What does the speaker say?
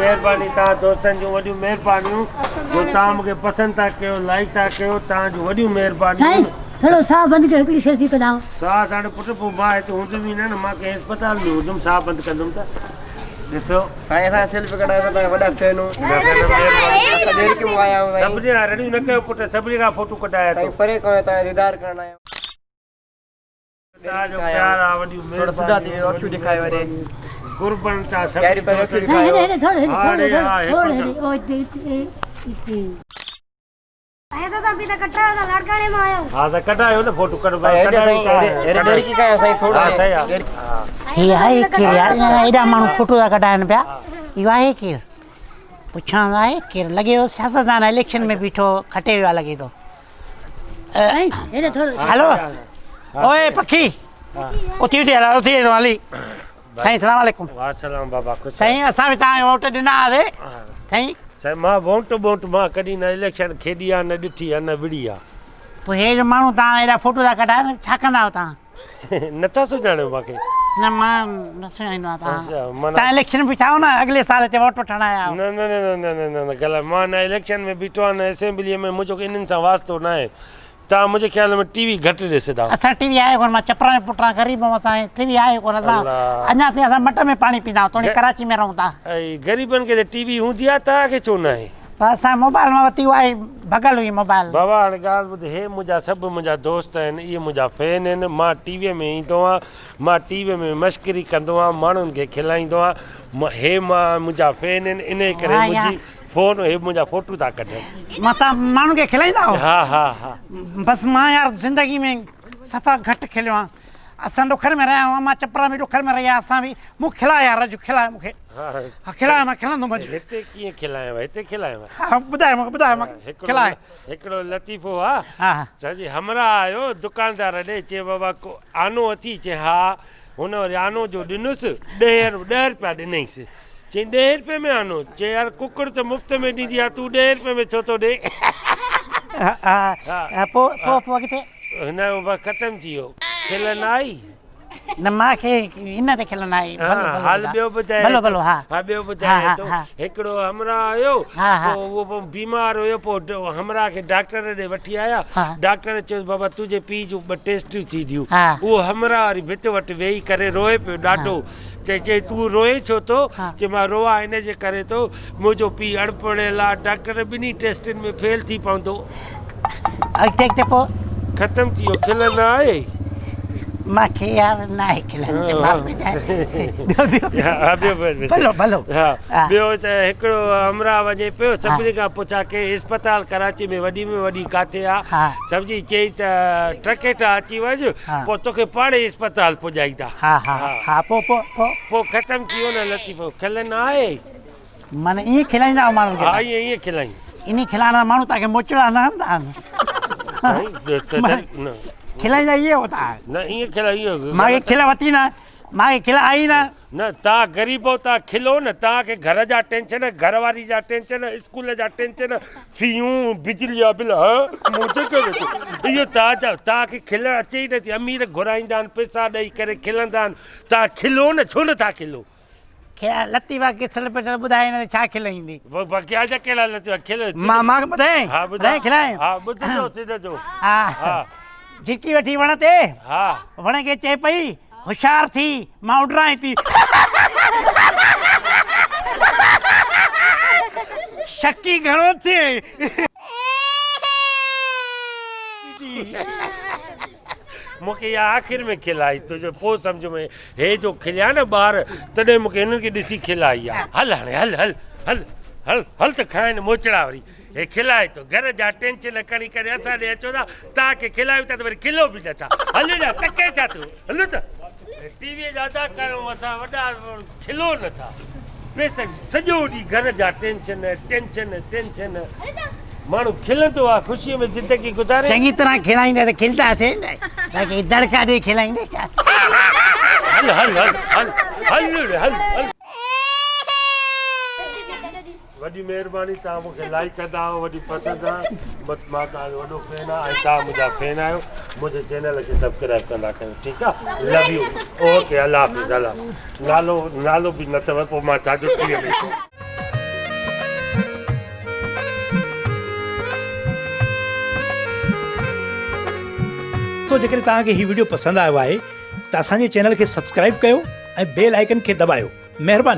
महिरबानी तव्हां दोस्तनि जूं वॾियूं महिरबानियूं जो तव्हां मूंखे पसंदि था कयो लाइक था कयो तव्हांजूं वॾियूं महिरबानियूं थोरो साह बंदि कयो हिकिड़ी सेल्फी कढाओ साह साढ़े पुटु पोइ मां हिते हूंदुमि ई न मां कंहिं अस्पताल में हूंदुमि साह बंदि कंदुमि त ॾिसो साईं असां सेल्फी कढायो तव्हां वॾा फैन हो असां देर क्यों आया आहियूं सभिनी खां रेडियूं न कयो पुटु सभिनी खां फोटू कढाया साईं परे कोन तव्हां दीदार करण आया तव्हांजो प्यार आहे वॾियूं थोड़ा सुधा थी अखियूं ॾेखारे वरे कुर्बन था कैरी पर अखियूं ॾेखारे अभी तक कटरा का लड़काने में आया हूं हां त कढायो न फोटू कढ डेर की कया साईं थोड़ा हे आहे केरु यार एॾा माण्हू फोटो था कढाइनि पिया इहो आहे केरु पुछां आहे केरु लॻे थो सियासतदान इलेक्शन में बीठो खटे वियो आहे लॻे थो हलो ओए पखी उथी हली साईं सलाम वालेकुम वाह सलाम बाबा खुश साईं असां बि तव्हांखे वोट ॾिना हुआसीं साईं साईं मां वोट मां कॾहिं न इलेक्शन खेॾी आहे न ॾिठी आहे न विड़ी आहे पोइ हे जो माण्हू तव्हां एॾा फोटो था कढाइनि छा कंदा आहियो तव्हां नथा सुञाणो मूंखे न मां न सुञाणींदो आहियां तव्हां इलेक्शन बीठा आहियो न अॻिले साल हिते वोट वठण आया आहियो न न न न न न ग़लति मां न इलेक्शन में बीठो आहे न असेंबलीअ में मुंहिंजो इन्हनि सां वास्तो न आहे तव्हां मुंहिंजे ख़्याल में टीवी घटि ॾिसंदा असां टीवी आहे कोन मां चपरा में पुटां ग़रीब असां टीवी आहे कोन असां अञा ताईं असां मट में पाणी पींदा आहियूं कराची में रहूं था ऐं ग़रीबनि खे त टीवी हूंदी आहे तव्हांखे छो न आहे पर असां मोबाइल मां वरिती उहा भॻल हुई मोबाइल बाबा हाणे ॻाल्हि ॿुध हे मुंहिंजा सभु मुंहिंजा दोस्त आहिनि इहे मुंहिंजा फैन आहिनि मां टीवीअ में ईंदो आहियां मां टीवीअ में मश्करी कंदो आहियां माण्हुनि खे खिलाईंदो आहियां मुंहिंजा फैन आहिनि इन करे मुंहिंजी फोन हे मुंहिंजा फोटू था कढनि मां तव्हां माण्हुनि खे खिलाईंदा आहियो हा हा हा बसि मां यार ज़िंदगी में सफ़ा घटि खिलियो आहियां असां ॾुखर में रहिया आहियूं मां चपरा में ॾुखर में रहिया असां बि मूंखे खिलाए यार अॼु खिलाए मूंखे हा खिलाए मां खिलंदुमि अॼु हिते कीअं खिलायांव हिते खिलायांव हा ॿुधाए मूंखे खिलाए हिकिड़ो लतीफ़ो आहे हा चइजे हमरा आयो दुकानदार ॾे चए बाबा को आनो अथी चए हा हुन वरी आनो जो ॾिनुसि 10 रुपया ॾिनईंसि चई 10 रुपये में आनो चए यार कुकड़ त मुफ़्त में ॾींदी आहे तूं 10 रुपये में छो थो ॾे पोइ किथे हिन जो बसि ख़तमु थी वियो खिल न आई न मूंखे इन ते खिल न आई हाल ॿियो ॿुधाए भलो हा ॿियो ॿुधाए थो हिकिड़ो हमरा आयो उहो बीमार हुयो पोइ हमरा खे डॉक्टर ॾे वठी आया डॉक्टर चयोसि बाबा तुंहिंजे पीउ जूं 2 टेस्टियूं थी थियूं उहो हमरा वरी भित वटि वेही करे रोए पियो ॾाढो चए तूं रोए छो थो चए मां रोआ इन जे करे थो मुंहिंजो पीउ अणपढ़ियल आहे डॉक्टर ॿिन्ही टेस्टनि में फेल थी पवंदो अॻिते पोइ ख़तमु थी वियो खिल न आहे मूंखे यार न आहे ॿियो हिकिड़ो हमरा वञे पियो सभिनी खां पुछा के अस्पताल कराची में वॾी किथे आहे सभिनी चई त ट्रकेटा अची वञु पोइ तोखे पाणे अस्पताल पुॼाईंदा पोइ ख़तमु थी वियो न लतीफ़ो खिल न आहे माना ईअं खिलाईंदा माण्हुनि खे हा ईअं खिलाईं इन खिलाइण माण्हू तव्हांखे मोचड़ा न खिलाईंदा इहे होता न ईअं खिलाई मूंखे खिल वरिती न मूंखे खिल आई न तव्हां ग़रीब हो तव्हां खिलो न तव्हांखे घर जा टेंशन घरवारी जा टेंशन स्कूल जा टेंशन फीयूं बिजली जा बिल इहो तव्हांखे खिल अचे ई नथी अमीर घुराईंदा आहिनि पैसा ॾेई करे खिलंदा आहिनि तव्हां खिलो न छो नथा खिलो लतीफ़ा किसल पे ॿुधाए हिन छा खिल ईंदी मां ॿुधाए खिलाए हा ॿुधजो सिधो हा झिकी वठी वण ते हा वण खे चए पई होशियार थी मां उॾराए थी शकी घणो थिए मूंखे इहा आख़िर में खिलाई तुंहिंजो पोइ सम्झ में हे जो खिलिया न ॿार तॾहिं मूंखे हिननि खे ॾिसी खिलाई आहे हल हाणे हल हल हल हल हल त खाइनि मोचड़ा वरी हे खिलाए थो घर जा टेंशन खणी करे असां ॾे अचो था तव्हांखे खिलायूं था त वरी खिलो बि नथा हल न तके छा थियो हल त टीवीअ जा अदाकार असां वॾा खिलो नथा पैसा सॼो ॾींहुं घर जा टेंशन माण्हू खिलंदो आहे ख़ुशीअ में ज़िंदगी गुज़ारे चङी तरह खिलाईंदा त खिलंदासीं बाक़ी दड़का ॾेई खिलाईंदे छा हल हल हल हल हल हल हल वॾी महिरबानी तव्हां मूंखे लाइक कंदा आहियो वॾी पसंदि आहे बसि मां तव्हांजो वॾो फैन आहियां ऐं तव्हां मुंहिंजा फैन आहियो मुंहिंजे चैनल खे सब्सक्राइब कंदा कयो ठीकु आहे लव यू ओके अल्लाह हाफ़िज़ नालो बि न अथव पोइ मां छाजो दोस्तो जेकॾहिं तव्हांखे हीउ वीडियो पसंदि आयो आहे त असांजे चैनल खे सब्सक्राइब कयो ऐं बेल आइकन खे दॿायो। महिरबानी।